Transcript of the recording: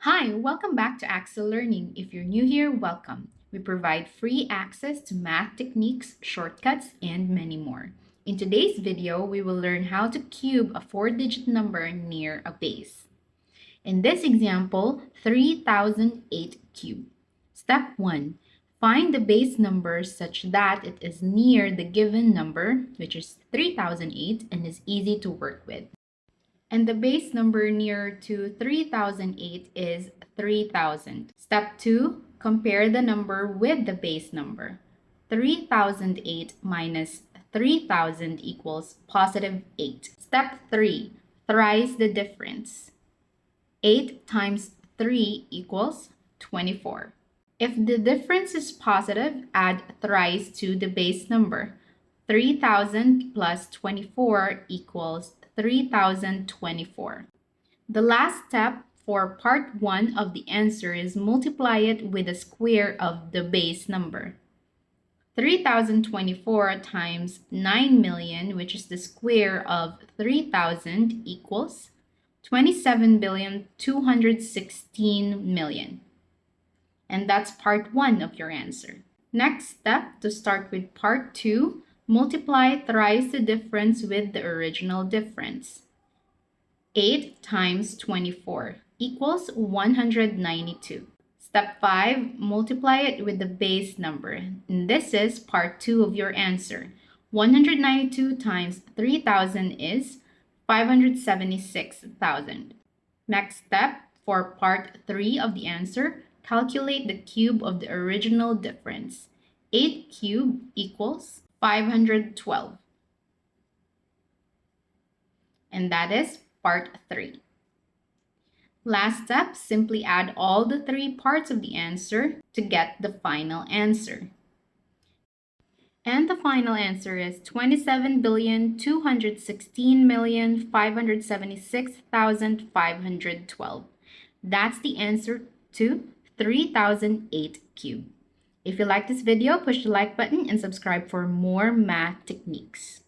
Hi, welcome back to Axel Learning. If you're new here, welcome. We provide free access to math techniques, shortcuts, and many more. In today's video, we will learn how to cube a 4-digit number near a base. In this example, 3008 cubed. Step 1. Find the base number such that it is near the given number, which is 3008, and is easy to work with. And the base number near to 3008 is 3000. Step 2, compare the number with the base number. 3008 minus 3000 equals positive 8. Step 3, thrice the difference. 8 times 3 equals 24. If the difference is positive, add thrice to the base number. 3000 plus 24 equals 3024. The last step for part 1 of the answer is multiply it with the square of the base number. 3024 times 9 million, which is the square of 3000, equals 27,216,000,000. And that's part 1 of your answer. Next step, to start with part 2, multiply thrice the difference with the original difference. 8 times 24 equals 192. Step 5, multiply it with the base number. And this is part 2 of your answer. 192 times 3000 is 576,000. Next step, for part 3 of the answer, calculate the cube of the original difference. 8 cubed equals 512. And that is part 3. Last step, simply add all the 3 parts of the answer to get the final answer. And the final answer is 27,216,576,512. That's the answer to 3008 cubed. If you like this video, push the like button and subscribe for more math techniques.